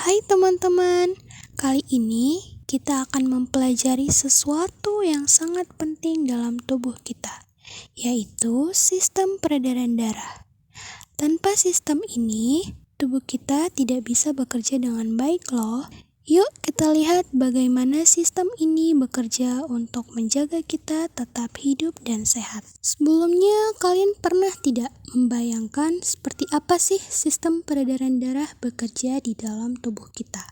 Hai teman-teman, kali ini kita akan mempelajari sesuatu yang sangat penting dalam tubuh kita, yaitu sistem peredaran darah. Tanpa sistem ini, tubuh kita tidak bisa bekerja dengan baik loh. Yuk kita lihat bagaimana sistem ini bekerja untuk menjaga kita tetap hidup dan sehat. Sebelumnya, kalian pernah tidak membayangkan seperti apa sih sistem peredaran darah bekerja di dalam tubuh kita?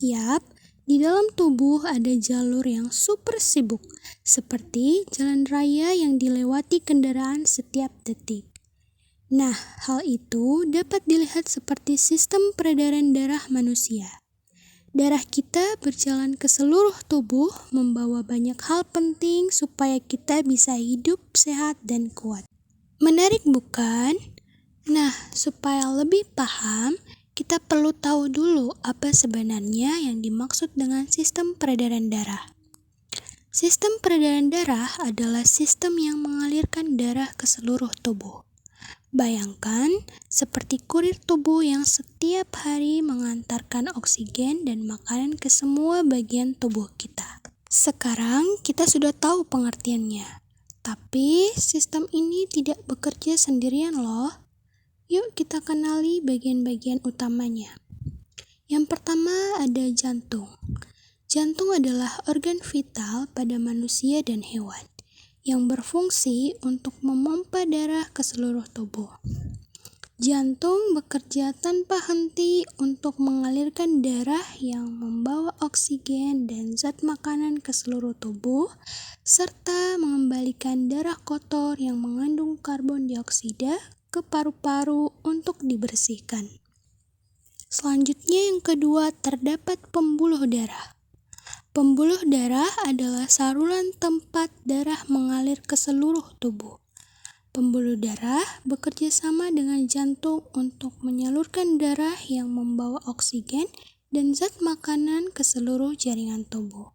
Yap, di dalam tubuh ada jalur yang super sibuk, seperti jalan raya yang dilewati kendaraan setiap detik. Nah, hal itu dapat dilihat seperti sistem peredaran darah manusia. Darah kita berjalan ke seluruh tubuh, membawa banyak hal penting supaya kita bisa hidup sehat dan kuat. Menarik bukan? Nah, supaya lebih paham, kita perlu tahu dulu apa sebenarnya yang dimaksud dengan sistem peredaran darah. Sistem peredaran darah adalah sistem yang mengalirkan darah ke seluruh tubuh. Bayangkan seperti kurir tubuh yang setiap hari mengantarkan oksigen dan makanan ke semua bagian tubuh kita. Sekarang kita sudah tahu pengertiannya, tapi sistem ini tidak bekerja sendirian loh. Yuk kita kenali bagian-bagian utamanya. Yang pertama ada jantung. Jantung adalah organ vital pada manusia dan hewan yang berfungsi untuk memompa darah ke seluruh tubuh. Jantung bekerja tanpa henti untuk mengalirkan darah yang membawa oksigen dan zat makanan ke seluruh tubuh, serta mengembalikan darah kotor yang mengandung karbon dioksida ke paru-paru untuk dibersihkan. Selanjutnya yang kedua terdapat pembuluh darah. Pembuluh darah adalah saluran tempat darah mengalir ke seluruh tubuh. Pembuluh darah bekerja sama dengan jantung untuk menyalurkan darah yang membawa oksigen dan zat makanan ke seluruh jaringan tubuh,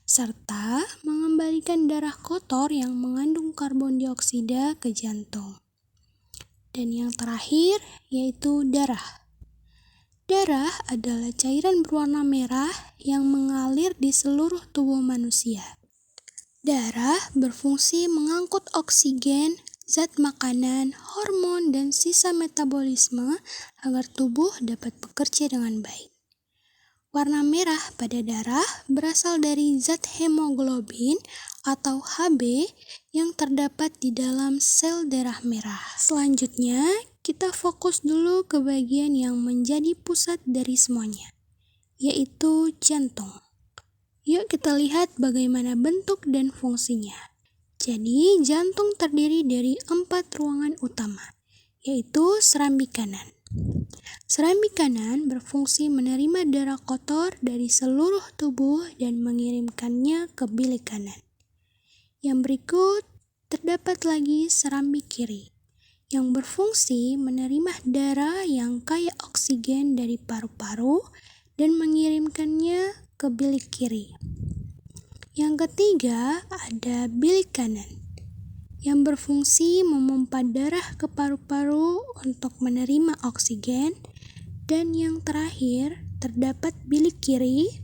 serta mengembalikan darah kotor yang mengandung karbon dioksida ke jantung. Dan yang terakhir yaitu darah. Darah adalah cairan berwarna merah yang mengalir di seluruh tubuh manusia. Darah berfungsi mengangkut oksigen, zat makanan, hormon, dan sisa metabolisme agar tubuh dapat bekerja dengan baik. Warna merah pada darah berasal dari zat hemoglobin atau Hb yang terdapat di dalam sel darah merah. Selanjutnya, kita fokus dulu ke bagian yang menjadi pusat dari semuanya, yaitu jantung. Yuk kita lihat bagaimana bentuk dan fungsinya. Jadi, jantung terdiri dari 4 ruangan utama, yaitu serambi kanan. Serambi kanan berfungsi menerima darah kotor dari seluruh tubuh dan mengirimkannya ke bilik kanan. Yang berikut terdapat lagi serambi kiri, yang berfungsi menerima darah yang kaya oksigen dari paru-paru dan mengirimkannya ke bilik kiri. Yang ketiga ada bilik kanan, yang berfungsi memompa darah ke paru-paru untuk menerima oksigen. Dan yang terakhir terdapat bilik kiri,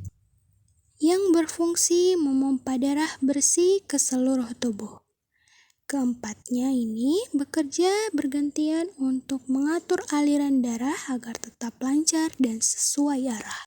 yang berfungsi memompa darah bersih ke seluruh tubuh. Keempatnya ini bekerja bergantian untuk mengatur aliran darah agar tetap lancar dan sesuai arah.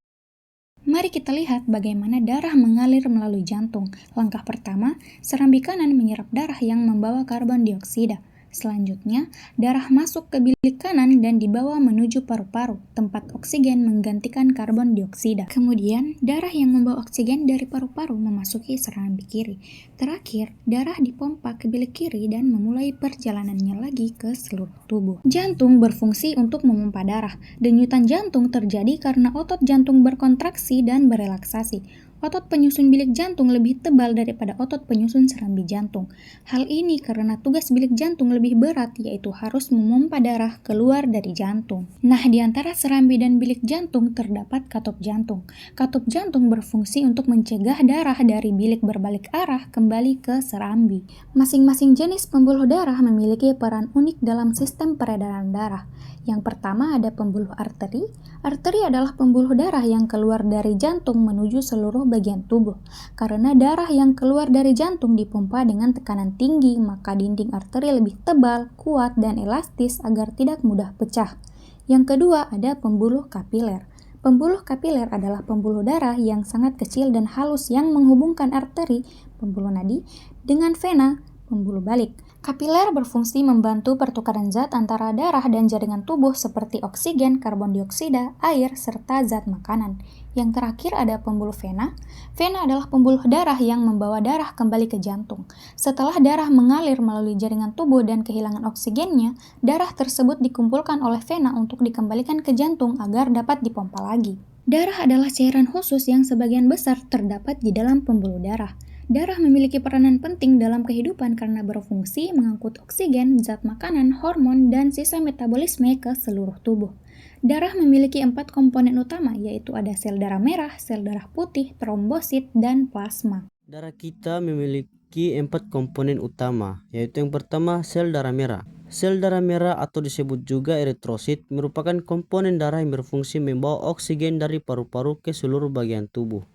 Mari kita lihat bagaimana darah mengalir melalui jantung. Langkah pertama, serambi kanan menyerap darah yang membawa karbon dioksida. Selanjutnya, darah masuk ke bilik kanan dan dibawa menuju paru-paru, tempat oksigen menggantikan karbon dioksida. Kemudian, darah yang membawa oksigen dari paru-paru memasuki serambi kiri. Terakhir, darah dipompa ke bilik kiri dan memulai perjalanannya lagi ke seluruh tubuh. Jantung berfungsi untuk memompa darah. Denyutan jantung terjadi karena otot jantung berkontraksi dan berelaksasi. Otot penyusun bilik jantung lebih tebal daripada otot penyusun serambi jantung. Hal ini karena tugas bilik jantung lebih berat, yaitu harus memompa darah keluar dari jantung. Nah, di antara serambi dan bilik jantung terdapat katup jantung. Katup jantung berfungsi untuk mencegah darah dari bilik berbalik arah kembali ke serambi. Masing-masing jenis pembuluh darah memiliki peran unik dalam sistem peredaran darah. Yang pertama ada pembuluh arteri. Arteri adalah pembuluh darah yang keluar dari jantung menuju seluruh bagian tubuh. Karena darah yang keluar dari jantung dipompa dengan tekanan tinggi, maka dinding arteri lebih tebal, kuat, dan elastis agar tidak mudah pecah. Yang kedua ada pembuluh kapiler. Pembuluh kapiler adalah pembuluh darah yang sangat kecil dan halus yang menghubungkan arteri, pembuluh nadi, dengan vena, pembuluh balik. Kapiler berfungsi membantu pertukaran zat antara darah dan jaringan tubuh seperti oksigen, karbon dioksida, air, serta zat makanan. Yang terakhir ada pembuluh vena. Vena adalah pembuluh darah yang membawa darah kembali ke jantung. Setelah darah mengalir melalui jaringan tubuh dan kehilangan oksigennya, darah tersebut dikumpulkan oleh vena untuk dikembalikan ke jantung agar dapat dipompa lagi. Darah adalah cairan khusus yang sebagian besar terdapat di dalam pembuluh darah. Darah memiliki peranan penting dalam kehidupan karena berfungsi mengangkut oksigen, zat makanan, hormon, dan sisa metabolisme ke seluruh tubuh. Darah memiliki 4 komponen utama, yaitu ada sel darah merah, sel darah putih, trombosit, dan plasma. Darah kita memiliki 4 komponen utama, yaitu yang pertama sel darah merah. Sel darah merah atau disebut juga eritrosit merupakan komponen darah yang berfungsi membawa oksigen dari paru-paru ke seluruh bagian tubuh.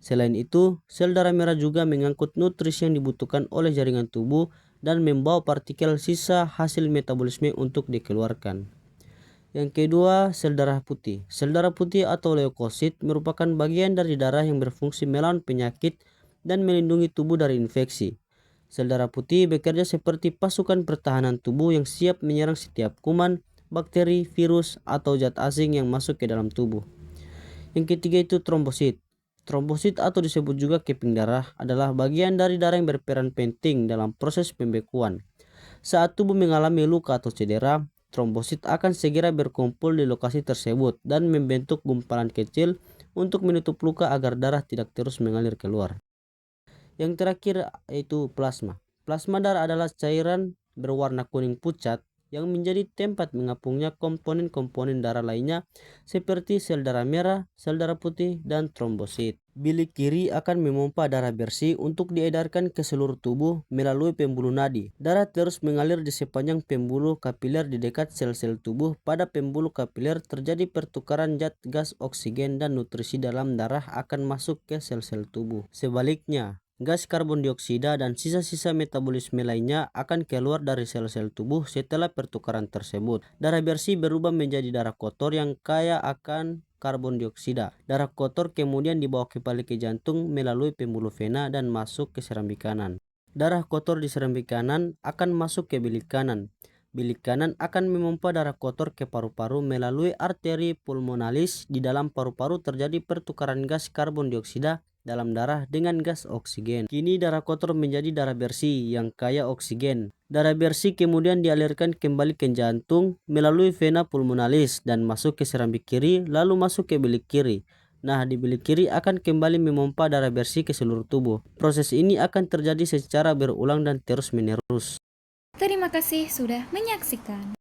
Selain itu, sel darah merah juga mengangkut nutrisi yang dibutuhkan oleh jaringan tubuh dan membawa partikel sisa hasil metabolisme untuk dikeluarkan. Yang kedua, sel darah putih. Sel darah putih atau leukosit merupakan bagian dari darah yang berfungsi melawan penyakit dan melindungi tubuh dari infeksi. Sel darah putih bekerja seperti pasukan pertahanan tubuh yang siap menyerang setiap kuman, bakteri, virus, atau zat asing yang masuk ke dalam tubuh. Yang ketiga itu trombosit. Trombosit atau disebut juga keping darah adalah bagian dari darah yang berperan penting dalam proses pembekuan. Saat tubuh mengalami luka atau cedera, trombosit akan segera berkumpul di lokasi tersebut dan membentuk gumpalan kecil untuk menutup luka agar darah tidak terus mengalir keluar. Yang terakhir yaitu plasma. Plasma darah adalah cairan berwarna kuning pucat yang menjadi tempat mengapungnya komponen-komponen darah lainnya seperti sel darah merah, sel darah putih, dan trombosit. Bilik kiri akan memompa darah bersih untuk diedarkan ke seluruh tubuh melalui pembuluh nadi. Darah terus mengalir di sepanjang pembuluh kapiler di dekat sel-sel tubuh. Pada pembuluh kapiler terjadi pertukaran zat gas oksigen dan nutrisi dalam darah akan masuk ke sel-sel tubuh. Sebaliknya, gas karbon dioksida dan sisa-sisa metabolisme lainnya akan keluar dari sel-sel tubuh setelah pertukaran tersebut. Darah bersih berubah menjadi darah kotor yang kaya akan karbon dioksida. Darah kotor kemudian dibawa kembali ke jantung melalui pembuluh vena dan masuk ke serambi kanan. Darah kotor di serambi kanan akan masuk ke bilik kanan. Bilik kanan akan memompa darah kotor ke paru-paru melalui arteri pulmonalis. Di dalam paru-paru terjadi pertukaran gas karbon dioksida dalam darah dengan gas oksigen. Kini darah kotor menjadi darah bersih yang kaya oksigen. Darah bersih kemudian dialirkan kembali ke jantung melalui vena pulmonalis dan masuk ke serambi kiri lalu masuk ke bilik kiri. Nah, di bilik kiri akan kembali memompa darah bersih ke seluruh tubuh. Proses ini akan terjadi secara berulang dan terus-menerus. Terima kasih sudah menyaksikan.